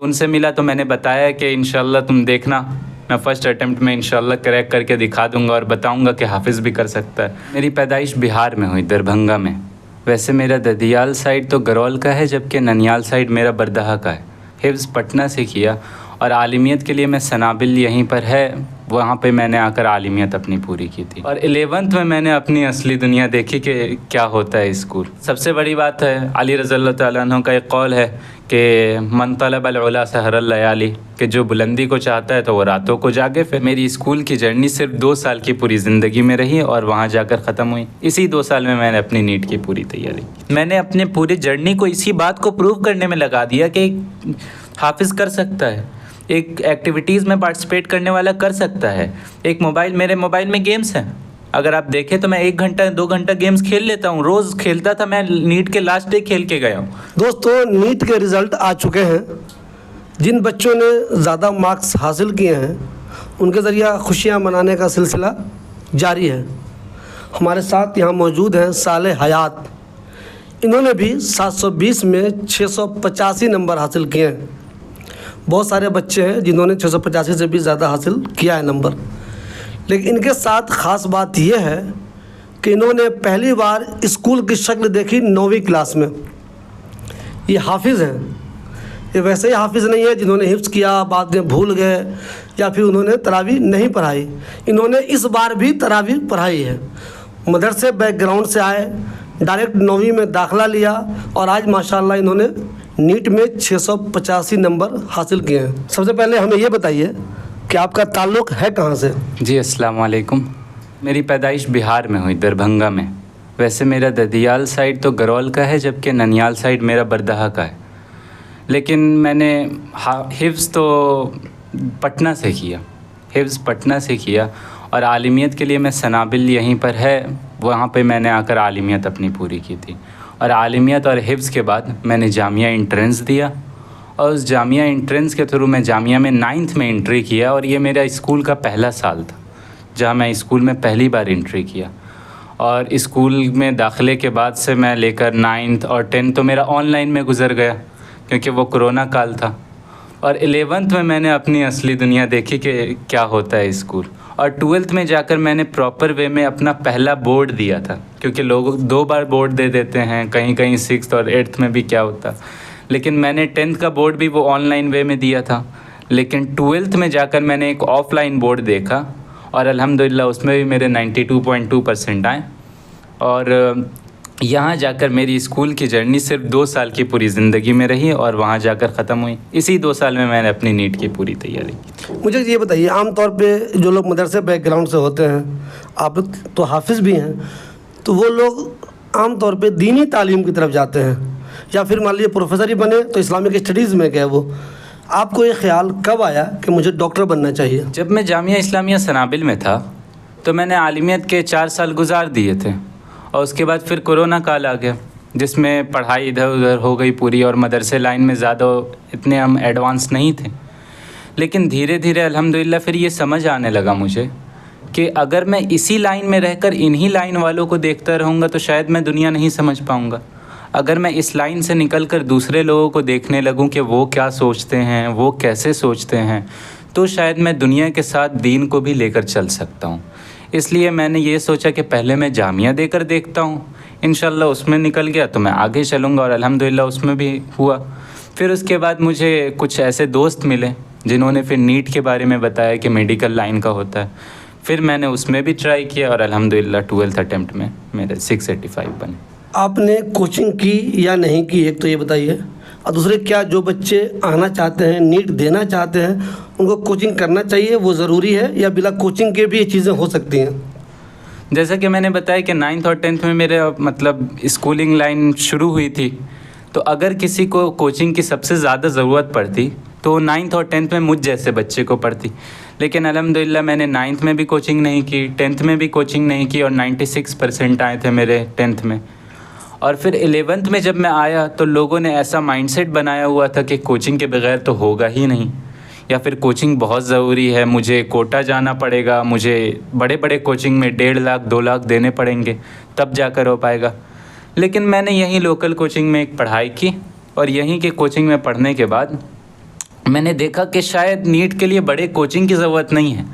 उनसे मिला तो मैंने बताया कि इंशाल्लाह तुम देखना, मैं फ़र्स्ट अटेम्प्ट में इंशाल्लाह क्रैक करके दिखा दूंगा और बताऊंगा कि हाफिज़ भी कर सकता है। मेरी पैदाइश बिहार में हुई, दरभंगा में। वैसे मेरा ददियाल साइड तो गरौल का है, जबकि ननियाल साइड मेरा बरदहा का है। हिफ्ज़ पटना से किया और आलिमियत के लिए मैं सनाबिल यहीं पर है, वहाँ पे मैंने आकर आलिमियत अपनी पूरी की थी। और 11th में मैंने अपनी असली दुनिया देखी कि क्या होता है स्कूल। सबसे बड़ी बात है, अली रज़ियल्लाहु तआला अन्हु का एक कौल है कि मन तलबल उला सहरल लयाली, कि जो बुलंदी को चाहता है तो वो रातों को जागे। फिर मेरी स्कूल की जर्नी सिर्फ 2 साल की पूरी ज़िंदगी में रही और वहाँ जाकर ख़त्म हुई। इसी 2 साल में मैंने अपनी नीट की पूरी तैयारी की। मैंने अपने पूरी जर्नी को इसी बात को प्रूव करने में लगा दिया कि हाफिज़ कर सकता है, एक एक्टिविटीज़ में पार्टिसिपेट करने वाला कर सकता है। एक मेरे मोबाइल में गेम्स हैं, अगर आप देखें तो मैं 1 घंटा 2 घंटा गेम्स खेल लेता हूँ, रोज़ खेलता था। मैं नीट के लास्ट डे खेल के गया हूँ। दोस्तों, नीट के रिज़ल्ट आ चुके हैं। जिन बच्चों ने ज़्यादा मार्क्स हासिल किए हैं उनके ज़रिए खुशियाँ मनाने का सिलसिला जारी है। हमारे साथ यहाँ मौजूद हैं साले हयात। इन्होंने भी 720 में 685 नंबर हासिल किए हैं। बहुत सारे बच्चे हैं जिन्होंने 685 से भी ज़्यादा हासिल किया है नंबर, लेकिन इनके साथ ख़ास बात यह है कि इन्होंने पहली बार स्कूल की शक्ल देखी 9वीं क्लास में। ये हाफिज़ हैं। ये वैसे ही हाफिज़ नहीं है जिन्होंने हिफ्ज़ किया बाद में भूल गए या फिर उन्होंने तरावी नहीं पढ़ाई। इन्होंने इस बार भी तरावी पढ़ाई है। मदरसे बैकग्राउंड से आए, डायरेक्ट 9वीं में दाखिला लिया और आज माशाल्लाह इन्होंने नीट में 685 नंबर हासिल किए हैं। सबसे पहले हमें ये बताइए कि आपका ताल्लुक़ है कहाँ से? जी अस्सलाम वालेकुम। मेरी पैदाइश बिहार में हुई, दरभंगा में। वैसे मेरा ददियाल साइड तो गरौल का है, जबकि ननियाल साइड मेरा बरदहा का है। लेकिन मैंने हिफ्ज़ तो पटना से किया, हिफ्ज़ पटना से किया और आलिमियत के लिए मैं सनाबिल यहीं पर है, वहाँ पे मैंने आकर आलिमियत अपनी पूरी की थी। और आलिमियत और हिफ्ज़ के बाद मैंने जामिया एंट्रेंस दिया और उस जामिया एंट्रेंस के थ्रू मैं जामिया में 9th में एंट्री किया। और ये मेरा स्कूल का पहला साल था जहाँ मैं स्कूल में पहली बार एंट्री किया। और स्कूल में दाखिले के बाद से मैं लेकर 9th और 10th तो मेरा ऑनलाइन में गुज़र गया क्योंकि वो कोरोना काल था। और 11th में मैंने अपनी असली दुनिया देखी कि क्या होता है स्कूल। और 12th में जाकर मैंने प्रॉपर वे में अपना पहला बोर्ड दिया था, क्योंकि लोग 2 बार बोर्ड दे देते हैं, कहीं कहीं 6th और 8th में भी क्या होता। लेकिन मैंने 10th का बोर्ड भी वो ऑनलाइन वे में दिया था। लेकिन 12th में जाकर मैंने एक ऑफ़लाइन बोर्ड देखा और अल्हम्दुलिल्लाह उसमें भी मेरे 92.2% आए। और यहाँ जाकर मेरी स्कूल की जर्नी सिर्फ 2 साल की पूरी ज़िंदगी में रही और वहाँ जाकर ख़त्म हुई। इसी 2 साल में मैंने अपनी नीट की पूरी तैयारी की। मुझे ये बताइए, आम तौर पे जो लोग मदरसे बैकग्राउंड से होते हैं, आप तो हाफिज़ भी हैं, तो वो लोग आम तौर पे दीनी तालीम की तरफ जाते हैं या फिर मान लीजिए प्रोफेसर ही बने तो इस्लामिक स्टडीज़ में गए। वो आपको ये ख्याल कब आया कि मुझे डॉक्टर बनना चाहिए? जब मैं जामिया इस्लामिया सनाबिल में था तो मैंने आलिमियत के 4 साल गुजार दिए थे और उसके बाद फिर कोरोना काल आ गया, जिसमें पढ़ाई इधर उधर हो गई पूरी और मदरसे लाइन में ज़्यादा इतने हम एडवांस नहीं थे। लेकिन धीरे धीरे अल्हम्दुलिल्लाह फिर ये समझ आने लगा मुझे कि अगर मैं इसी लाइन में रहकर इन्हीं लाइन वालों को देखता रहूँगा तो शायद मैं दुनिया नहीं समझ पाऊँगा। अगर मैं इस लाइन से निकलकर दूसरे लोगों को देखने लगूँ कि वो क्या सोचते हैं, वो कैसे सोचते हैं, तो शायद मैं दुनिया के साथ दीन को भी लेकर चल सकता हूँ। इसलिए मैंने ये सोचा कि पहले मैं जामिया देकर देखता हूँ, इंशाल्लाह उसमें निकल गया तो मैं आगे चलूँगा और अल्हम्दुलिल्लाह उसमें भी हुआ। फिर उसके बाद मुझे कुछ ऐसे दोस्त मिले जिन्होंने फिर नीट के बारे में बताया कि मेडिकल लाइन का होता है। फिर मैंने उसमें भी ट्राई किया और अल्हम्दुलिल्लाह 12th अटेम्प्ट में मेरे 685 बने। आपने कोचिंग की या नहीं की, एक तो ये बताइए, और दूसरे क्या जो बच्चे आना चाहते हैं, नीट देना चाहते हैं, उनको कोचिंग करना चाहिए, वो ज़रूरी है या बिना कोचिंग के भी ये चीज़ें हो सकती हैं? जैसा कि मैंने बताया कि 9th और 10th में मेरे मतलब स्कूलिंग लाइन शुरू हुई थी, तो अगर किसी को कोचिंग की सबसे ज़्यादा ज़रूरत पड़ती तो 9th और 10th में मुझ जैसे बच्चे को पड़ती। लेकिन अल्हम्दुलिल्लाह मैंने 9th में भी कोचिंग नहीं की, 10th में भी कोचिंग नहीं की और 96% आए थे मेरे 10th में। और फिर 11th में जब मैं आया तो लोगों ने ऐसा माइंडसेट बनाया हुआ था कि कोचिंग के बगैर तो होगा ही नहीं, या फिर कोचिंग बहुत ज़रूरी है, मुझे कोटा जाना पड़ेगा, मुझे बड़े बड़े कोचिंग में 1.5 लाख 2 लाख देने पड़ेंगे तब जाकर हो पाएगा। लेकिन मैंने यहीं लोकल कोचिंग में एक पढ़ाई की और यहीं के कोचिंग में पढ़ने के बाद मैंने देखा कि शायद नीट के लिए बड़े कोचिंग की ज़रूरत नहीं है,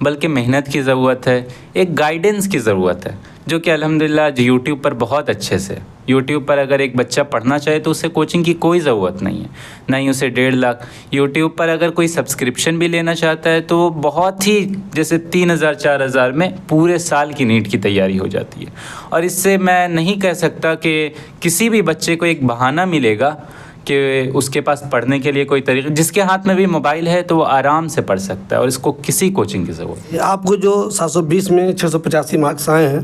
बल्कि मेहनत की ज़रूरत है, एक गाइडेंस की ज़रूरत है, जो कि अल्हम्दुलिल्लाह आज यूट्यूब पर बहुत अच्छे से, यूट्यूब पर अगर एक बच्चा पढ़ना चाहे तो उसे कोचिंग की कोई ज़रूरत नहीं है, ना ही उसे 1.5 लाख। यूट्यूब पर अगर कोई सब्सक्रिप्शन भी लेना चाहता है तो बहुत ही जैसे 3,000-4,000 में पूरे साल की नीट की तैयारी हो जाती है। और इससे मैं नहीं कह सकता कि किसी भी बच्चे को एक बहाना मिलेगा कि उसके पास पढ़ने के लिए कोई तरीका, जिसके हाथ में भी मोबाइल है तो वो आराम से पढ़ सकता है और इसको किसी कोचिंग की ज़रूरत नहीं। आपको जो 720 में 685 मार्क्स आए हैं,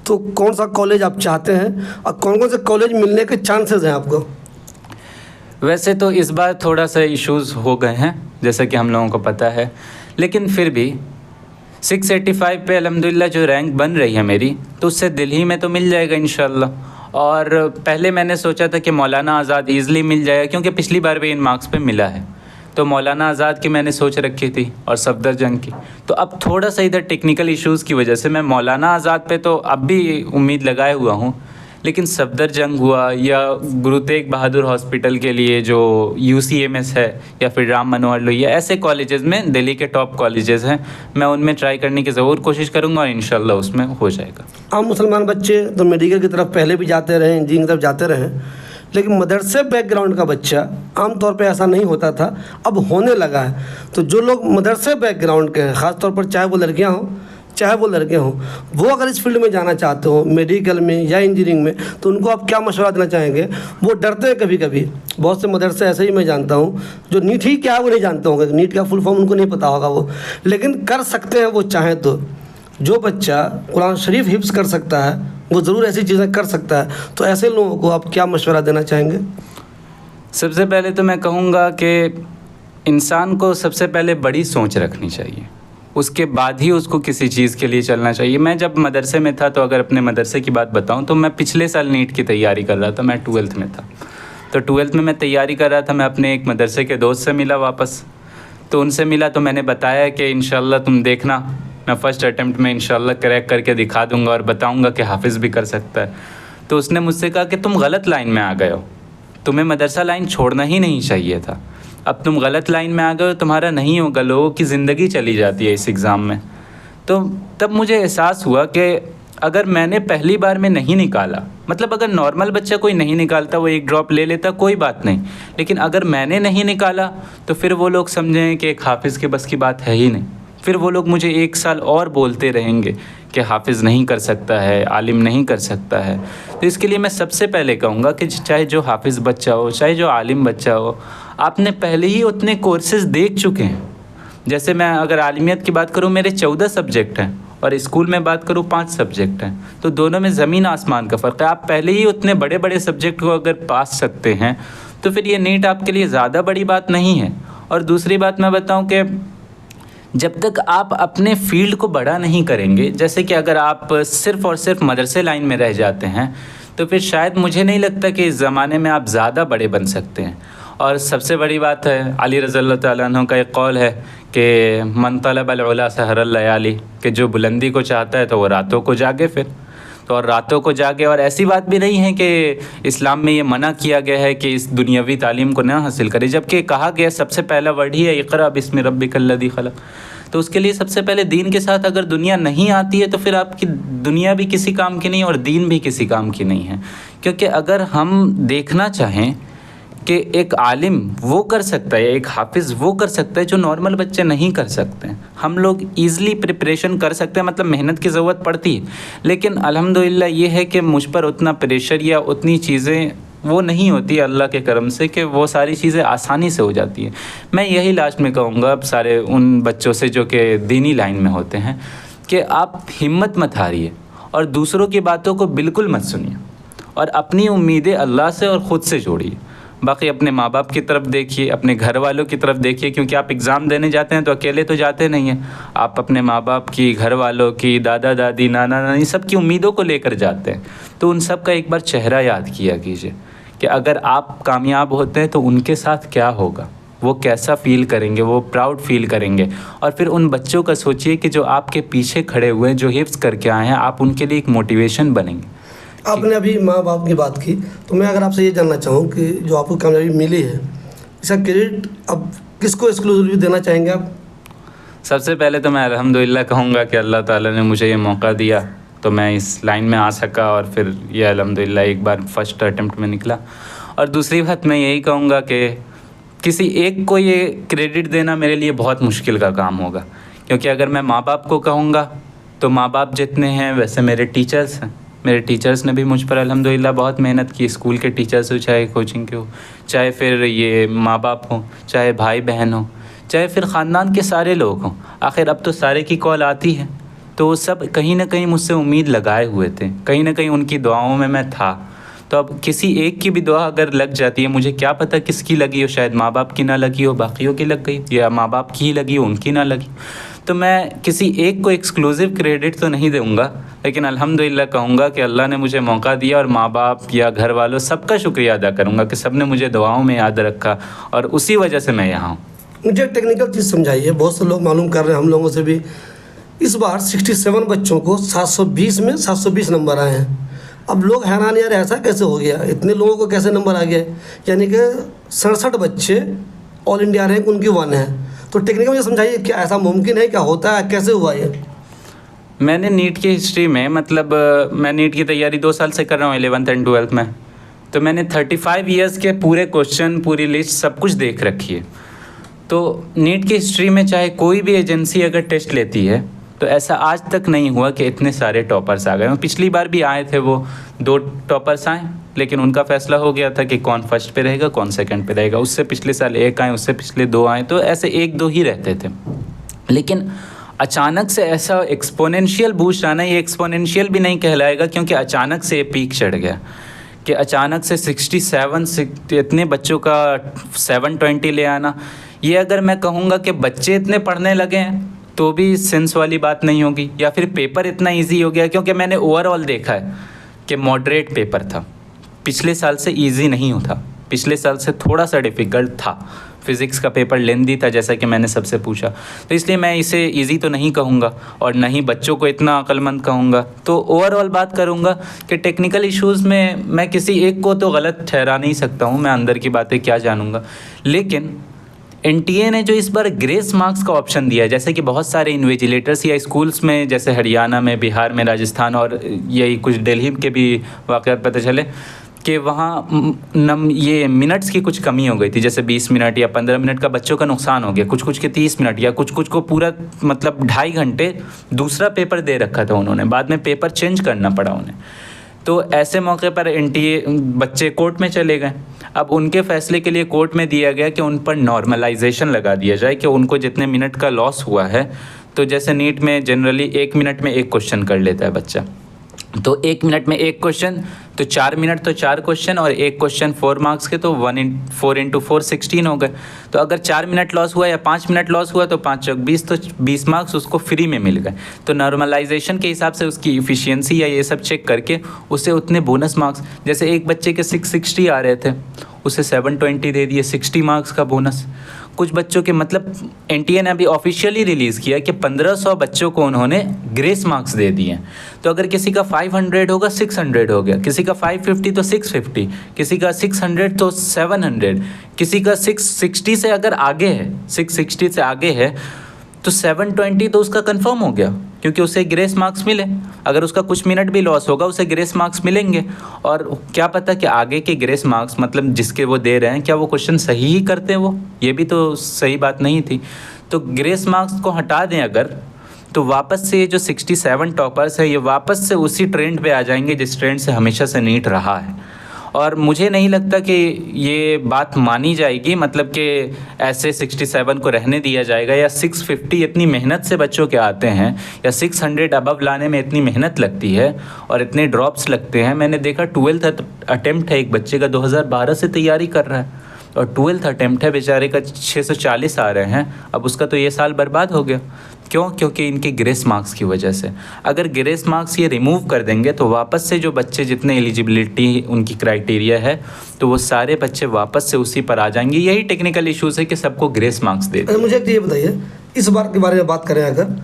तो कौन सा कॉलेज आप चाहते हैं और कौन कौन से कॉलेज मिलने के चांसेस हैं आपको? वैसे तो इस बार थोड़ा सा इश्यूज़ हो गए हैं, जैसा कि हम लोगों को पता है, लेकिन फिर भी 685 पे अल्हम्दुलिल्लाह जो रैंक बन रही है मेरी, तो उससे दिल्ली में तो मिल जाएगा इंशाल्लाह। और पहले मैंने सोचा था कि मौलाना आज़ाद ईज़िली मिल जाएगा, क्योंकि पिछली बार भी इन मार्क्स पे मिला है, तो मौलाना आज़ाद की मैंने सोच रखी थी और सफदरजंग की। तो अब थोड़ा सा इधर टेक्निकल इश्यूज़ की वजह से मैं मौलाना आज़ाद पे तो अब भी उम्मीद लगाए हुआ हूँ, लेकिन सफदरजंग हुआ या गुरु तेग बहादुर हॉस्पिटल के लिए जो UCMS है, या फिर राम मनोहर लोहिया, ऐसे कॉलेजेस में दिल्ली के टॉप कॉलेजेस हैं, मैं उनमें ट्राई करने की ज़रूर कोशिश करूँगा और इंशाल्लाह उसमें हो जाएगा। आम मुसलमान बच्चे तो मेडिकल की तरफ पहले भी जाते रहे, इंजीनियरिंग की तरफ जाते रहे, लेकिन मदरसे बैकग्राउंड का बच्चा आमतौर पे ऐसा नहीं होता था, अब होने लगा है। तो जो लोग मदरसे बैकग्राउंड के हैं, ख़ासतौर पर चाहे वो लड़कियां हों चाहे वो लड़के हों, वो अगर इस फील्ड में जाना चाहते हो, मेडिकल में या इंजीनियरिंग में, तो उनको आप क्या मशवरा देना चाहेंगे? वो डरते हैं कभी कभी, बहुत से मदरसे ऐसे ही मैं जानता हूँ जो नीट ही क्या है वो नहीं जानते होंगे, नीट का फुल फॉर्म उनको नहीं पता होगा वो, लेकिन कर सकते हैं वो चाहें तो। जो बच्चा कुरान शरीफ हिफ्ज़ कर सकता है वो ज़रूर ऐसी चीज़ें कर सकता है, तो ऐसे लोगों को आप क्या मशवरा देना चाहेंगे? सबसे पहले तो मैं कहूँगा कि इंसान को सबसे पहले बड़ी सोच रखनी चाहिए, उसके बाद ही उसको किसी चीज़ के लिए चलना चाहिए। मैं जब मदरसे में था, तो अगर अपने मदरसे की बात बताऊं, तो मैं पिछले साल नीट की तैयारी कर रहा था, मैं 12th में था। तो 12th में मैं तैयारी कर रहा था, मैं अपने एक मदरसे के दोस्त से मिला वापस, तो उनसे मिला तो मैंने बताया कि इंशाल्लाह तुम देखना, मैं फ़र्स्ट अटैम्प्ट में इंशाल्लाह क्रैक करके दिखा दूँगा और बताऊँगा कि हाफिज़ भी कर सकता है। तो उसने मुझसे कहा कि तुम गलत लाइन में आ गए हो, तुम्हें मदरसा लाइन छोड़ना ही नहीं चाहिए था, अब तुम गलत लाइन में आ गए हो, तुम्हारा नहीं होगा, लोगों की ज़िंदगी चली जाती है इस एग्ज़ाम में। तो तब मुझे एहसास हुआ कि अगर मैंने पहली बार में नहीं निकाला, मतलब अगर नॉर्मल बच्चा कोई नहीं निकालता, वो एक ड्रॉप ले लेता, कोई बात नहीं, लेकिन अगर मैंने नहीं निकाला तो फिर वो लोग समझें कि एक हाफिज़ के बस की बात है ही नहीं, फिर वो लोग मुझे 1 साल और बोलते रहेंगे कि हाफिज़ नहीं कर सकता है, आलिम नहीं कर सकता है। तो इसके लिए मैं सबसे पहले कहूँगा कि चाहे जो हाफिज़ बच्चा हो, चाहे जो आलिम बच्चा हो, आपने पहले ही उतने कोर्सेज़ देख चुके हैं। जैसे मैं अगर आलिमियत की बात करूँ, मेरे 14 सब्जेक्ट हैं और स्कूल में बात करूँ 5 सब्जेक्ट हैं, तो दोनों में ज़मीन आसमान का फ़र्क है। आप पहले ही उतने बड़े बड़े सब्जेक्ट को अगर पास सकते हैं तो फिर ये नीट आपके लिए ज़्यादा बड़ी बात नहीं है। और दूसरी बात मैं बताऊँ कि जब तक आप अपने फील्ड को बड़ा नहीं करेंगे, जैसे कि अगर आप सिर्फ़ और सिर्फ मदरसे लाइन में रह जाते हैं, तो फिर शायद मुझे नहीं लगता कि इस ज़माने में आप ज़्यादा बड़े बन सकते हैं। और सबसे बड़ी बात है, अली रज़ियल्लाहु तआला अन्हु का एक कौल है कि मन तलबल उला सहरल लयाली, कि जो बुलंदी को चाहता है तो वो रातों को जागे फिर, तो और रातों को जागे। और ऐसी बात भी नहीं है कि इस्लाम में ये मना किया गया है कि इस दुनियावी तालीम को ना हासिल करे, जबकि कहा गया सबसे पहला वर्ड ही है इक़रा बिस्मि रब्बिकल्लज़ी खलक़। तो उसके लिए सबसे पहले दीन के साथ अगर दुनिया नहीं आती है तो फिर आपकी दुनिया भी किसी काम की नहीं और दीन भी किसी काम की नहीं है। क्योंकि अगर हम देखना चाहें कि एक आलिम वो कर सकता है, एक हाफिज़ वो कर सकता है जो नॉर्मल बच्चे नहीं कर सकते हैं। हम लोग ईज़िली प्रिपरेशन कर सकते हैं, मतलब मेहनत की ज़रूरत पड़ती है, लेकिन अल्हम्दुलिल्लाह ये है कि मुझ पर उतना प्रेशर या उतनी चीज़ें वो नहीं होती है अल्लाह के करम से कि वो सारी चीज़ें आसानी से हो जाती है। मैं यही लास्ट में कहूँगा अब सारे उन बच्चों से जो कि दीनी लाइन में होते हैं कि आप हिम्मत मत हारिए और दूसरों की बातों को बिल्कुल मत सुनिए और अपनी उम्मीदें अल्लाह से और ख़ुद से जोड़िए। बाकी अपने माँ बाप की तरफ देखिए, अपने घर वालों की तरफ देखिए, क्योंकि आप एग्ज़ाम देने जाते हैं तो अकेले तो जाते नहीं हैं, आप अपने माँ बाप की, घर वालों की, दादा दादी, नाना नानी, सब की उम्मीदों को लेकर जाते हैं। तो उन सब का एक बार चेहरा याद किया कीजिए कि अगर आप कामयाब होते हैं तो उनके साथ क्या होगा, वो कैसा फ़ील करेंगे, वो प्राउड फील करेंगे। और फिर उन बच्चों का सोचिए कि जो आपके पीछे खड़े हुए हैं, जो हिफ्ज़ करके आए हैं, आप उनके लिए एक मोटिवेशन बनेंगे। आपने अभी माँ बाप की बात की, तो मैं अगर आपसे ये जानना चाहूँ कि जो आपको कामयाबी मिली है, इसका क्रेडिट अब किसको एक्सक्लूसिव देना चाहेंगे आप? सबसे पहले तो मैं अल्हम्दुलिल्लाह कहूँगा कि अल्लाह ताला ने मुझे ये मौका दिया तो मैं इस लाइन में आ सका और फिर ये अल्हम्दुलिल्लाह एक बार फर्स्ट अटेम्प्ट में निकला। और दूसरी बात मैं यही कहूँगा कि किसी एक को ये क्रेडिट देना मेरे लिए बहुत मुश्किल का काम होगा, क्योंकि अगर मैं माँ बाप को कहूँगा तो माँ बाप जितने हैं वैसे मेरे टीचर्स हैं। मेरे टीचर्स ने भी मुझ पर अल्हम्दुलिल्लाह बहुत मेहनत की, स्कूल के टीचर्स हो, चाहे कोचिंग के हो, चाहे फिर ये माँ बाप हो, चाहे भाई बहन हो, चाहे फिर ख़ानदान के सारे लोग हों। आखिर अब तो सारे की कॉल आती है, तो वो सब कहीं ना कहीं मुझसे उम्मीद लगाए हुए थे, कहीं ना कहीं उनकी दुआओं में मैं था। तो अब किसी एक की भी दुआ अगर लग जाती है, मुझे क्या पता किसकी लगी हो, शायद माँ बाप की ना लगी हो, बाकियों की लग गई, या माँ बाप की ही लगी हो, उनकी ना लगी। तो मैं किसी एक को एक्सक्लूसिव क्रेडिट तो नहीं दूँगा, लेकिन अल्हम्दुलिल्लाह कहूँगा कि अल्लाह ने मुझे मौका दिया और माँ बाप या घर वालों सबका शुक्रिया अदा करूँगा कि सब ने मुझे दुआओं में याद रखा और उसी वजह से मैं यहाँ हूँ। मुझे एक टेक्निकल चीज़ समझाइए, बहुत से लोग मालूम कर रहे हैं हम लोगों से भी, इस बार 67 बच्चों को 720 में 720 नंबर आए हैं। अब लोग हैरान, यार ऐसा कैसे हो गया, इतने लोगों को कैसे नंबर आ गया? यानी कि 67 बच्चे ऑल इंडिया रैंक उनकी 1 है। तो टेक्निकल मुझे समझाइए, क्या ऐसा मुमकिन है, क्या होता है, कैसे हुआ ये? मैंने नीट की हिस्ट्री में, मतलब मैं नीट की तैयारी 2 साल से कर रहा हूँ 11th एंड 12th में, तो मैंने 35 ईयर्स के पूरे क्वेश्चन, पूरी लिस्ट सब कुछ देख रखी है। तो नीट की हिस्ट्री में चाहे कोई भी एजेंसी अगर टेस्ट लेती है तो ऐसा आज तक नहीं हुआ कि इतने सारे टॉपर्स आ गए। पिछली बार भी आए थे, वो 2 टॉपर्स आए, लेकिन उनका फैसला हो गया था कि कौन फर्स्ट पे रहेगा, कौन सेकंड पे रहेगा। उससे पिछले साल 1 आए, उससे पिछले 2 आए, तो ऐसे 1-2 ही रहते थे। लेकिन अचानक से ऐसा एक्सपोनेंशियल बूस्ट आना, ये एक्सपोनेंशियल भी नहीं कहलाएगा क्योंकि अचानक से ये पीक चढ़ गया कि अचानक से 67 इतने बच्चों का 720 ले आना। ये अगर मैं कहूँगा कि बच्चे इतने पढ़ने लगे हैं तो भी सेंस वाली बात नहीं होगी, या फिर पेपर इतना इजी हो गया, क्योंकि मैंने ओवरऑल देखा है कि मॉडरेट पेपर था। पिछले साल से इजी नहीं होता, पिछले साल से थोड़ा सा डिफ़िकल्ट था। फिज़िक्स का पेपर लेंदी था, जैसा कि मैंने सबसे पूछा, तो इसलिए मैं इसे इजी तो नहीं कहूँगा और ना ही बच्चों को इतना अक्लमंद कहूँगा। तो ओवरऑल बात करूँगा कि टेक्निकल इश्यूज़ में मैं किसी एक को तो गलत ठहरा नहीं सकता हूँ, मैं अंदर की बातें क्या जानूँगा। लेकिन एनटीए ने जो इस बार ग्रेस मार्क्स का ऑप्शन दिया है, जैसे कि बहुत सारे इन्विजिलेटर्स या स्कूल्स में, जैसे हरियाणा में, बिहार में, राजस्थान और यही कुछ दिल्ली के भी वाक़यात पता चले कि वहाँ ये मिनट्स की कुछ कमी हो गई थी, जैसे 20 मिनट या 15 मिनट का बच्चों का नुकसान हो गया, कुछ के 30 मिनट, या कुछ को पूरा मतलब 2.5 घंटे दूसरा पेपर दे रखा था उन्होंने, बाद में पेपर चेंज करना पड़ा उन्हें। तो ऐसे मौके पर एनटीए बच्चे कोर्ट में चले गए। अब उनके फैसले के लिए कोर्ट में दिया गया कि उन पर नॉर्मलाइजेशन लगा दिया जाए, कि उनको जितने मिनट का लॉस हुआ है, तो जैसे नीट में जनरली 1 मिनट में 1 क्वेश्चन कर लेता है बच्चा, तो 1 मिनट में 1 क्वेश्चन, तो 4 मिनट तो 4 क्वेश्चन, और 1 क्वेश्चन 4 मार्क्स के, तो 4 × 4 16 हो गए। तो अगर 4 मिनट लॉस हुआ या 5 मिनट लॉस हुआ तो 5 चौक 20, तो 20 मार्क्स उसको फ्री में मिल गए। तो नॉर्मलाइजेशन के हिसाब से उसकी इफ़िशियंसी या ये सब चेक करके उसे उतने बोनस मार्क्स, जैसे एक बच्चे के 660 आ रहे थे, उसे 720 दे दिए, 60 मार्क्स का बोनस। कुछ बच्चों के, मतलब एनटीए ने अभी ऑफिशियली रिलीज़ किया कि 1500 बच्चों को उन्होंने ग्रेस मार्क्स दे दिए। तो अगर किसी का 500 होगा 600 हो गया, किसी का 550 तो 650, किसी का 600 तो 700, किसी का 660 से अगर आगे है, 660 से आगे है तो 720 तो उसका कंफर्म हो गया, क्योंकि उसे ग्रेस मार्क्स मिले। अगर उसका कुछ मिनट भी लॉस होगा उसे ग्रेस मार्क्स मिलेंगे। और क्या पता कि आगे के ग्रेस मार्क्स, मतलब जिसके वो दे रहे हैं, क्या वो क्वेश्चन सही ही करते हैं, वो ये भी तो सही बात नहीं थी। तो ग्रेस मार्क्स को हटा दें अगर, तो वापस से ये जो 67 टॉपर्स है, ये वापस से उसी ट्रेंड पे आ जाएंगे जिस ट्रेंड से हमेशा से नीट रहा है। और मुझे नहीं लगता कि ये बात मानी जाएगी, मतलब कि ऐसे 67 को रहने दिया जाएगा, या 650 इतनी मेहनत से बच्चों के आते हैं, या 600 अबव लाने में इतनी मेहनत लगती है और इतने ड्रॉप्स लगते हैं। मैंने देखा 12th अटेम्प्ट है एक बच्चे का, 2012 से तैयारी कर रहा है, और 12th अटेम्प्ट है बेचारे का, 640 आ रहे हैं। अब उसका तो ये साल बर्बाद हो गया। क्यों? क्योंकि इनके ग्रेस मार्क्स की वजह से। अगर ग्रेस मार्क्स ये रिमूव कर देंगे तो वापस से जो बच्चे, जितने एलिजिबिलिटी उनकी क्राइटेरिया है, तो वो सारे बच्चे वापस से उसी पर आ जाएंगे। यही टेक्निकल इश्यूज़ है कि सबको ग्रेस मार्क्स दे दें। मुझे ये बताइए, इस बार के बारे में बात करें अगर,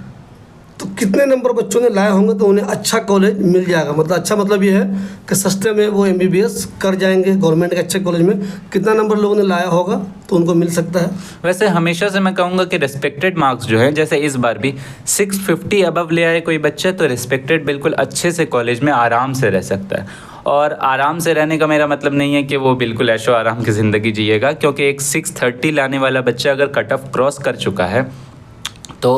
तो कितने नंबर बच्चों ने लाए होंगे तो उन्हें अच्छा कॉलेज मिल जाएगा? मतलब अच्छा मतलब ये है कि सस्ते में वो MBBS कर जाएंगे गवर्नमेंट के अच्छे कॉलेज में। कितना नंबर लोगों ने लाया होगा तो उनको मिल सकता है? वैसे हमेशा से मैं कहूँगा कि रिस्पेक्टेड मार्क्स जो है, जैसे इस बार भी 650 अबव ले आए कोई बच्चा तो रिस्पेक्टेड बिल्कुल अच्छे से कॉलेज में आराम से रह सकता है। और आराम से रहने का मेरा मतलब नहीं है कि वो बिल्कुल ऐशो आराम की ज़िंदगी जिएगा, क्योंकि एक 630 लाने वाला बच्चा अगर कट ऑफ क्रॉस कर चुका है तो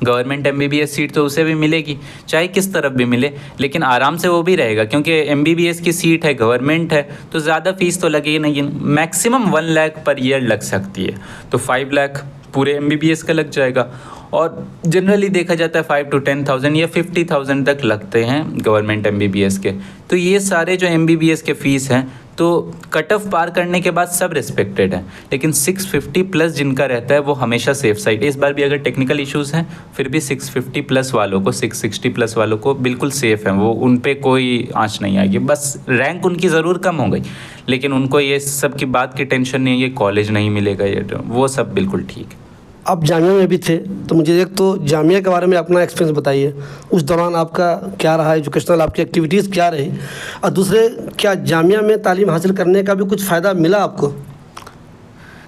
गवर्नमेंट MBBS सीट तो उसे भी मिलेगी, चाहे किस तरफ भी मिले, लेकिन आराम से वो भी रहेगा, क्योंकि MBBS की सीट है, गवर्नमेंट है, तो ज़्यादा फीस तो लगेगी नहीं। मैक्सिमम 1 लाख पर ईयर लग सकती है, तो 5 लाख पूरे MBBS का लग जाएगा। और जनरली देखा जाता है 5 to 10,000 या 50,000 तक लगते हैं गवर्नमेंट MBBS के। तो ये सारे जो MBBS के फ़ीस हैं तो कट ऑफ पार करने के बाद सब रिस्पेक्टेड है, लेकिन 650 प्लस जिनका रहता है वो हमेशा सेफ साइड। इस बार भी अगर टेक्निकल इश्यूज़ हैं फिर भी 650 प्लस वालों को, 660 प्लस वालों को बिल्कुल सेफ़ है, वो उन पे कोई आँच नहीं आएगी। बस रैंक उनकी ज़रूर कम हो गई, लेकिन उनको ये सब की बात की टेंशन नहीं है, ये कॉलेज नहीं मिलेगा, ये वो सब बिल्कुल ठीक है। आप जामिया में भी थे, तो मुझे एक तो जामिया के बारे में अपना एक्सपीरियंस बताइए, उस दौरान आपका क्या रहा, एजुकेशनल आपकी एक्टिविटीज़ क्या रही, और दूसरे क्या जामिया में तालीम हासिल करने का भी कुछ फ़ायदा मिला आपको?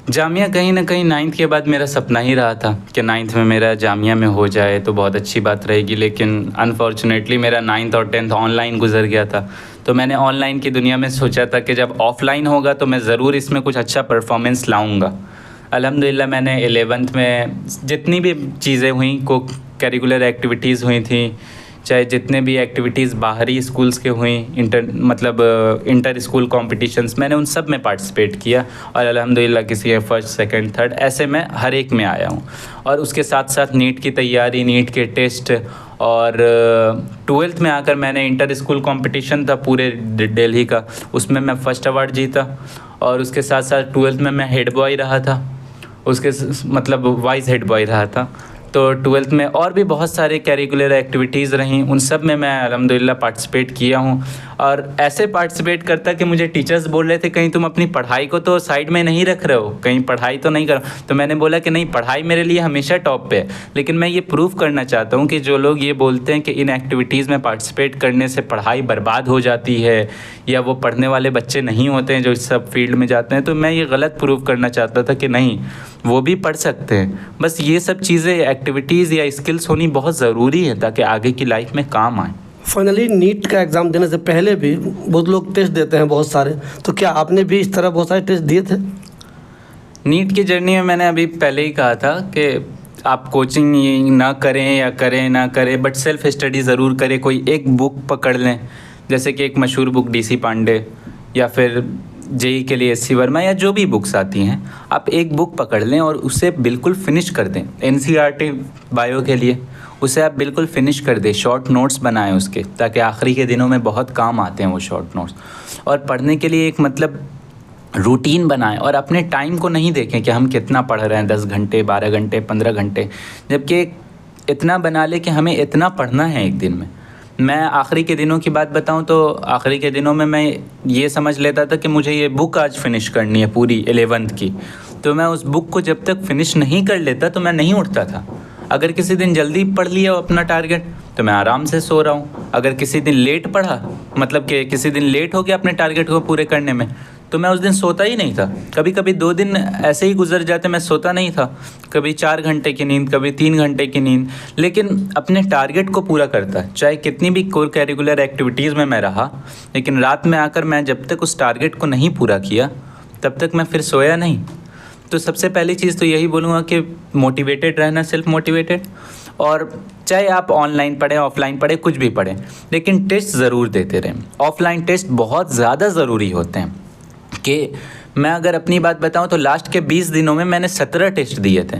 जामिया कहीं ना कहीं 9th के बाद मेरा सपना ही रहा था कि 9th में मेरा जामिया में हो जाए तो बहुत अच्छी बात रहेगी, लेकिन अनफॉर्चुनेटली मेरा 9th और 10th ऑनलाइन गुजर गया था। तो मैंने ऑनलाइन की दुनिया में सोचा था कि जब ऑफ़लाइन होगा तो मैं ज़रूर इसमें कुछ अच्छा परफॉर्मेंस लाऊंगा। अल्हम्दुलिल्लाह मैंने 11th में जितनी भी चीज़ें हुई, को करिकुलर एक्टिविटीज़ हुई थी, चाहे जितने भी एक्टिविटीज़ बाहरी स्कूल्स के हुई, इंटर स्कूल कॉम्पिटिशन्स, मैंने उन सब में पार्टिसिपेट किया और अल्हम्दुलिल्लाह किसी में फर्स्ट, सेकंड, थर्ड, ऐसे मैं हर एक में आया हूँ। और उसके साथ साथ नीट की तैयारी, नीट के टेस्ट, और 12th में आकर मैंने इंटर स्कूल कंपटीशन था पूरे दिल्ली का, उसमें मैं फ़र्स्ट अवार्ड जीता। और उसके साथ साथ 12th में मैं हेड बॉय रहा था, उसके वाइस हेड बॉय रहा था। तो 12th में और भी बहुत सारे करिकुलर एक्टिविटीज़ रहीं, उन सब में मैं अल्हम्दुलिल्लाह पार्टिसिपेट किया हूँ। और ऐसे पार्टिसिपेट करता कि मुझे टीचर्स बोल रहे थे कहीं तुम अपनी पढ़ाई को तो साइड में नहीं रख रहे हो, कहीं पढ़ाई तो नहीं करो। तो मैंने बोला कि नहीं, पढ़ाई मेरे लिए हमेशा टॉप पे है, लेकिन मैं ये प्रूव करना चाहता हूँ कि जो लोग ये बोलते हैं कि इन एक्टिविटीज़ में पार्टिसिपेट करने से पढ़ाई बर्बाद हो जाती है या वो पढ़ने वाले बच्चे नहीं होते हैं जो इस सब फील्ड में जाते हैं, तो मैं ये गलत प्रूव करना चाहता था कि नहीं, वो भी पढ़ सकते हैं। बस ये सब चीज़ें, एक्टिविटीज़ या स्किल्स होनी बहुत ज़रूरी है ताकि आगे की लाइफ में काम आए। फाइनली नीट का एग्ज़ाम देने से पहले भी बहुत लोग टेस्ट देते हैं बहुत सारे, तो क्या आपने भी इस तरह बहुत सारे टेस्ट दिए थे? नीट की जर्नी में मैंने अभी पहले ही कहा था कि आप कोचिंग ना करें या करें ना करें, बट सेल्फ स्टडी ज़रूर करें। कोई एक बुक पकड़ लें, जैसे कि एक मशहूर बुक DC पांडे या फिर JEE के लिए SC वर्मा या जो भी बुक्स आती हैं, आप एक बुक पकड़ लें और उसे बिल्कुल फिनिश कर दें। NCERT बायो के लिए उसे आप बिल्कुल फिनिश कर दें, शॉर्ट नोट्स बनाएं उसके, ताकि आखिरी के दिनों में बहुत काम आते हैं वो शॉर्ट नोट्स। और पढ़ने के लिए एक रूटीन बनाएं और अपने टाइम को नहीं देखें कि हम कितना पढ़ रहे हैं, 10 घंटे, 12 घंटे, 15 घंटे, जबकि इतना बना ले कि हमें इतना पढ़ना है एक दिन में। मैं आखिरी के दिनों की बात बताऊं तो आखिरी के दिनों में मैं ये समझ लेता था कि मुझे ये बुक आज फिनिश करनी है पूरी 11th की, तो मैं उस बुक को जब तक फिनिश नहीं कर लेता तो मैं नहीं उठता था। अगर किसी दिन जल्दी पढ़ लिया अपना टारगेट तो मैं आराम से सो रहा हूँ, अगर किसी दिन लेट पढ़ा, कि किसी दिन लेट हो गया अपने टारगेट को पूरे करने में, तो मैं उस दिन सोता ही नहीं था। कभी कभी 2 दिन ऐसे ही गुजर जाते, मैं सोता नहीं था, कभी 4 घंटे की नींद, कभी 3 घंटे की नींद, लेकिन अपने टारगेट को पूरा करता। चाहे कितनी भी कोर करिकुलर एक्टिविटीज़ में मैं रहा, लेकिन रात में आकर मैं जब तक उस टारगेट को नहीं पूरा किया तब तक मैं फिर सोया नहीं। तो सबसे पहली चीज़ तो यही बोलूँगा कि मोटिवेटेड रहना, सेल्फ मोटिवेटेड। और चाहे आप ऑनलाइन पढ़ें, ऑफलाइन पढ़ें, कुछ भी पढ़ें, लेकिन टेस्ट ज़रूर देते रहें। ऑफलाइन टेस्ट बहुत ज़्यादा ज़रूरी होते हैं। कि मैं अगर अपनी बात बताऊं तो लास्ट के 20 दिनों में मैंने 17 टेस्ट दिए थे,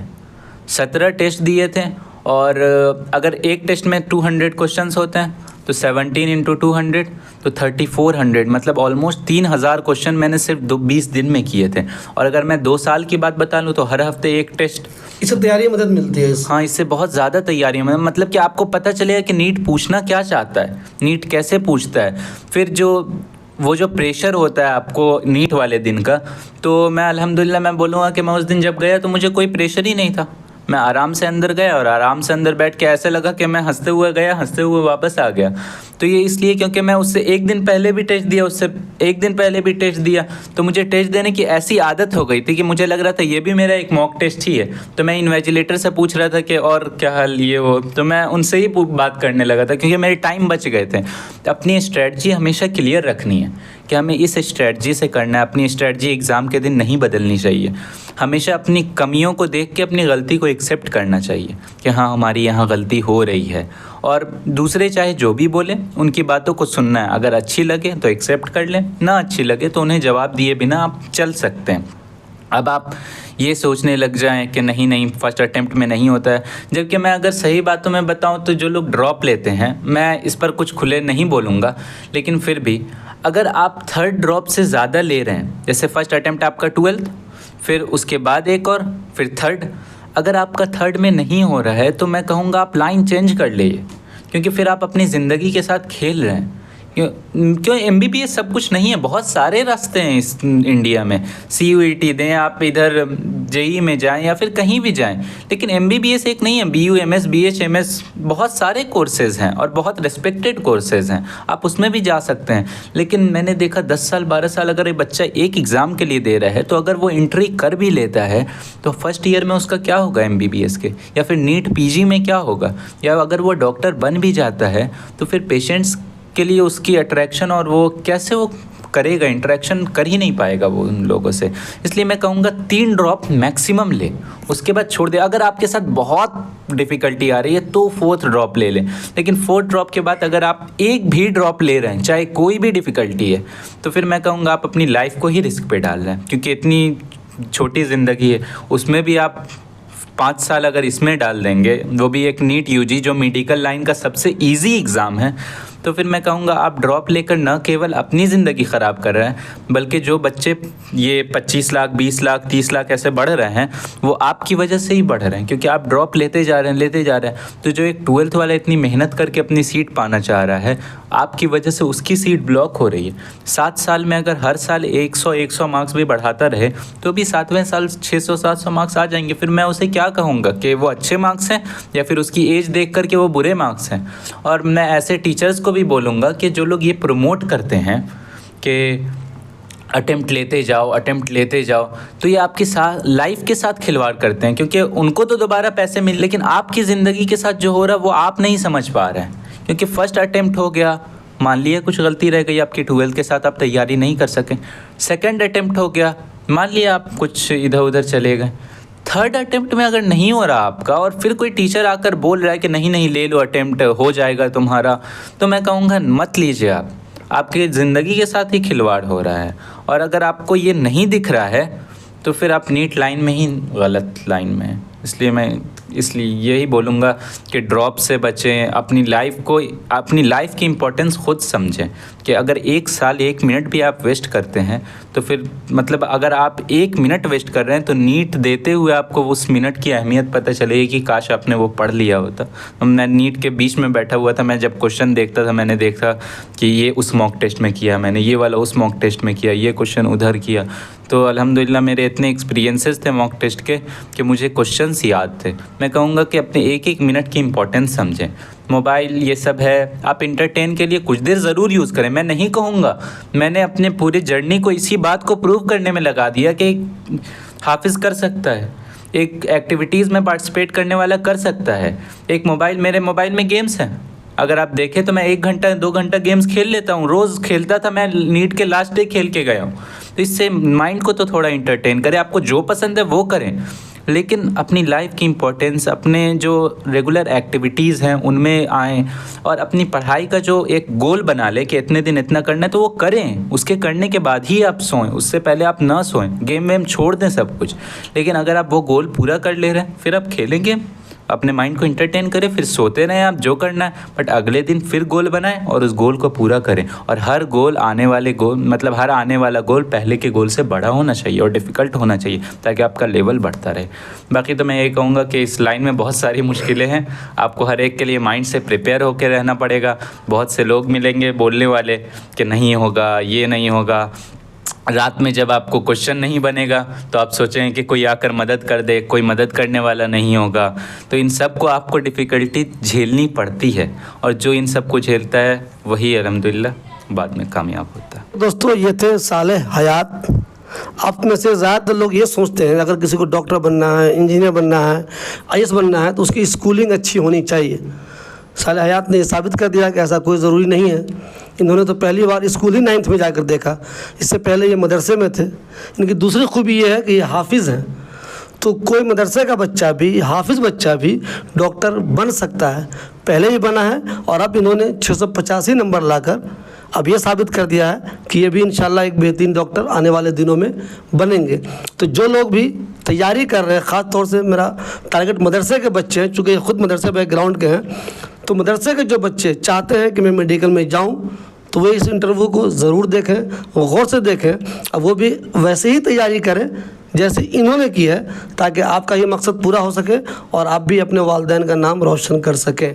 17 टेस्ट दिए थे। और अगर एक टेस्ट में 200 क्वेश्चंस होते हैं तो 17 × 200 तो 3400, मतलब ऑलमोस्ट 3000 क्वेश्चन मैंने सिर्फ 20 दिन में किए थे। और अगर मैं 2 साल की बात बता लूँ तो हर हफ्ते एक टेस्ट। इससे तैयारी में मदद मिलती है। हाँ, इससे बहुत ज़्यादा तैयारी में, मतलब कि आपको पता चलेगा कि नीट पूछना क्या चाहता है, नीट कैसे पूछता है। फिर वो जो प्रेशर होता है आपको नीट वाले दिन का, तो मैं अल्हम्दुलिल्लाह मैं बोलूँगा कि मैं उस दिन जब गया तो मुझे कोई प्रेशर ही नहीं था। मैं आराम से अंदर गया और आराम से अंदर बैठ के ऐसे लगा कि मैं हंसते हुए गया, हंसते हुए वापस आ गया। तो ये इसलिए क्योंकि मैं उससे एक दिन पहले भी टेस्ट दिया, उससे एक दिन पहले भी टेस्ट दिया, तो मुझे टेस्ट देने की ऐसी आदत हो गई थी कि मुझे लग रहा था ये भी मेरा एक मॉक टेस्ट ही है। तो मैं इन्विजिलेटर से पूछ रहा था कि और क्या हाल, ये वो, तो मैं उनसे ही बात करने लगा था क्योंकि मेरे टाइम बच गए थे। तो अपनी स्ट्रेटजी हमेशा क्लियर रखनी है कि हमें इस स्ट्रेटजी से करना है। अपनी स्ट्रेटजी एग्ज़ाम के दिन नहीं बदलनी चाहिए। हमेशा अपनी कमियों को देख के अपनी गलती को एक्सेप्ट करना चाहिए कि हाँ, हमारी यहाँ गलती हो रही है। और दूसरे चाहे जो भी बोले, उनकी बातों को सुनना है। अगर अच्छी लगे तो एक्सेप्ट कर लें, ना अच्छी लगे तो उन्हें जवाब दिए बिना आप चल सकते हैं। अब आप ये सोचने लग जाएं कि नहीं नहीं फर्स्ट अटेम्प्ट में नहीं होता है, जबकि मैं अगर सही बातों में बताऊं तो जो लोग ड्रॉप लेते हैं, मैं इस पर कुछ खुले नहीं बोलूँगा, लेकिन फिर भी अगर आप थर्ड ड्रॉप से ज़्यादा ले रहे हैं, जैसे फर्स्ट अटेम्प्ट आपका 12th, फिर उसके बाद एक और, फिर थर्ड, अगर आपका थर्ड में नहीं हो रहा है तो मैं कहूँगा आप लाइन चेंज कर लीजिए, क्योंकि फिर आप अपनी ज़िंदगी के साथ खेल रहे हैं। क्यों MBBS सब कुछ नहीं है, बहुत सारे रास्ते हैं इस इंडिया में। CUET दें, आप इधर JEE में जाएं या फिर कहीं भी जाएं, लेकिन MBBS एक नहीं है। BU MS BH MS बहुत सारे कोर्सेज़ हैं और बहुत रिस्पेक्टेड कोर्सेज़ हैं, आप उसमें भी जा सकते हैं। लेकिन मैंने देखा 10 साल 12 साल अगर एक बच्चा एक एग्ज़ाम के लिए दे रहा है, तो अगर वो एंट्री कर भी लेता है तो फर्स्ट ईयर में उसका क्या होगा MBBS के, या फिर नीट PG में क्या होगा, या अगर वो डॉक्टर बन भी जाता है तो फिर पेशेंट्स के लिए उसकी अट्रैक्शन और वो कैसे वो करेगा, इंटरेक्शन कर ही नहीं पाएगा वो उन लोगों से। इसलिए मैं कहूँगा 3 ड्रॉप मैक्सिमम ले, उसके बाद छोड़ दे। अगर आपके साथ बहुत डिफ़िकल्टी आ रही है तो 4th ड्रॉप ले लें, लेकिन 4th ड्रॉप के बाद अगर आप एक भी ड्रॉप ले रहे हैं, चाहे कोई भी डिफ़िकल्टी है, तो फिर मैं कहूँगा आप अपनी लाइफ को ही रिस्क पे डाल रहे हैं, क्योंकि इतनी छोटी ज़िंदगी है, उसमें भी आप 5 साल अगर इसमें डाल देंगे, वो भी एक नीट UG जो मेडिकल लाइन का सबसे ईजी एग्ज़ाम है, तो फिर मैं कहूँगा आप ड्रॉप लेकर न केवल अपनी ज़िंदगी ख़राब कर रहे हैं, बल्कि जो बच्चे ये 25 लाख 20 लाख 30 लाख ऐसे बढ़ रहे हैं, वो आपकी वजह से ही बढ़ रहे हैं, क्योंकि आप ड्रॉप लेते जा रहे हैं। तो जो एक 12th वाला इतनी मेहनत करके अपनी सीट पाना चाह रहा है, आपकी वजह से उसकी सीट ब्लॉक हो रही है। 7 साल में अगर हर साल 100 मार्क्स भी बढ़ाता रहे तो भी 7वें साल 600-700 मार्क्स आ जाएंगे। फिर मैं उसे क्या कहूँगा कि वो अच्छे मार्क्स हैं, या फिर उसकी एज देख कर के वो बुरे मार्क्स हैं। और मैं ऐसे टीचर्स को भी बोलूँगा कि जो लोग ये प्रमोट करते हैं कि अटेम्प्ट लेते जाओ, तो ये आपकी लाइफ के साथ खिलवाड़ करते हैं, क्योंकि उनको तो दोबारा पैसे मिल, लेकिन आपकी ज़िंदगी के साथ जो हो रहा है वो आप नहीं समझ पा रहे हैं। क्योंकि फर्स्ट अटेम्प्ट हो गया, मान लिया कुछ गलती रह गई आपकी 12th के साथ, आप तैयारी नहीं कर सके। सेकंड अटेम्प्ट हो गया, मान लिया आप कुछ इधर उधर चले गए। थर्ड अटेम्प्ट में अगर नहीं हो रहा आपका, और फिर कोई टीचर आकर बोल रहा है कि नहीं नहीं ले लो, अटेम्प्ट हो जाएगा तुम्हारा, तो मैं कहूँगा मत लीजिए। आपके ज़िंदगी के साथ ही खिलवाड़ हो रहा है। और अगर आपको ये नहीं दिख रहा है तो फिर आप नीट लाइन में ही गलत लाइन में हैं। इसलिए यही बोलूँगा कि ड्रॉप से बचें, अपनी लाइफ की इम्पोर्टेंस खुद समझें कि अगर 1 साल 1 मिनट भी आप वेस्ट करते हैं तो फिर मतलब अगर आप 1 मिनट वेस्ट कर रहे हैं तो नीट देते हुए आपको उस मिनट की अहमियत पता चलेगी कि काश आपने वो पढ़ लिया होता। मैं नीट के बीच में बैठा हुआ था, मैं जब क्वेश्चन देखता था मैंने देखा कि ये उस मॉक टेस्ट में किया मैंने, ये वाला उस मॉक टेस्ट में किया, ये क्वेश्चन उधर किया। तो अल्हम्दुलिल्लाह मेरे इतने एक्सपीरियंसेस थे मॉक टेस्ट के कि मुझे क्वेश्चंस याद थे। मैं कहूँगा कि अपने 1-1 मिनट की इम्पोर्टेंस समझें। मोबाइल ये सब है, आप इंटरटेन के लिए कुछ देर ज़रूर यूज़ करें, मैं नहीं कहूँगा। मैंने अपने पूरी जर्नी को इसी बात को प्रूव करने में लगा दिया कि हाफिज़ कर सकता है, एक एक्टिविटीज़ में पार्टिसिपेट करने वाला कर सकता है। मेरे मोबाइल में गेम्स हैं, अगर आप देखें तो मैं 1 घंटा 2 घंटा गेम्स खेल लेता हूँ, रोज़ खेलता था। मैं नीट के लास्ट डे खेल के गया हूँ। तो इससे माइंड को तो थोड़ा इंटरटेन करें, आपको जो पसंद है वो करें, लेकिन अपनी लाइफ की इम्पोर्टेंस, अपने जो रेगुलर एक्टिविटीज़ हैं उनमें आएँ, और अपनी पढ़ाई का जो एक गोल बना ले कि इतने दिन इतना करना है तो वो करें। उसके करने के बाद ही आप सोएं, उससे पहले आप ना सोएं। गेम वेम छोड़ दें सब कुछ, लेकिन अगर आप वो गोल पूरा कर ले रहे हैं फिर आप खेलें गेम, अपने माइंड को इंटरटेन करें, फिर सोते रहें आप जो करना है, बट अगले दिन फिर गोल बनाएं और उस गोल को पूरा करें। और हर आने वाला गोल पहले के गोल से बड़ा होना चाहिए और डिफ़िकल्ट होना चाहिए, ताकि आपका लेवल बढ़ता रहे। बाकी तो मैं ये कहूँगा कि इस लाइन में बहुत सारी मुश्किलें हैं, आपको हर एक के लिए माइंड से प्रिपेयर होकर रहना पड़ेगा। बहुत से लोग मिलेंगे बोलने वाले कि नहीं होगा, ये नहीं होगा, रात में जब आपको क्वेश्चन नहीं बनेगा तो आप सोचेंगे कि कोई आकर मदद कर दे, कोई मदद करने वाला नहीं होगा। तो इन सब को आपको डिफ़िकल्टी झेलनी पड़ती है, और जो इन सब को झेलता है वही अल्हम्दुलिल्लाह बाद में कामयाब होता है। दोस्तों, ये थे सालेह हयात। आप में से ज़्यादातर लोग ये सोचते हैं अगर किसी को डॉक्टर बनना है, इंजीनियर बनना है, आईएएस बनना है तो उसकी स्कूलिंग अच्छी होनी चाहिए। सालेह हयात ने ये साबित कर दिया कि ऐसा कोई ज़रूरी नहीं है। इन्होंने तो पहली बार स्कूल ही 9th में जाकर देखा, इससे पहले ये मदरसे में थे। इनकी दूसरी खूबी ये है कि ये हाफिज़ हैं, तो कोई मदरसे का बच्चा भी, हाफिज़ बच्चा भी डॉक्टर बन सकता है। पहले ही बना है और अब इन्होंने 685 नंबर लाकर अब ये साबित कर दिया है कि ये भी इंशाल्लाह एक बेहतरीन डॉक्टर आने वाले दिनों में बनेंगे। तो जो लोग भी तैयारी कर रहे हैं, ख़ास तौर से मेरा टारगेट मदरसे के बच्चे हैं, चूँकि ख़ुद मदरसे बैकग्राउंड के हैं, तो मदरसे के जो बच्चे चाहते हैं कि मैं मेडिकल में जाऊँ, तो वे इस इंटरव्यू को ज़रूर देखें, गौर से देखें, अब वो भी वैसे ही तैयारी करें जैसे इन्होंने की है, ताकि आपका ये मकसद पूरा हो सके और आप भी अपने वालिदैन का नाम रोशन कर सकें।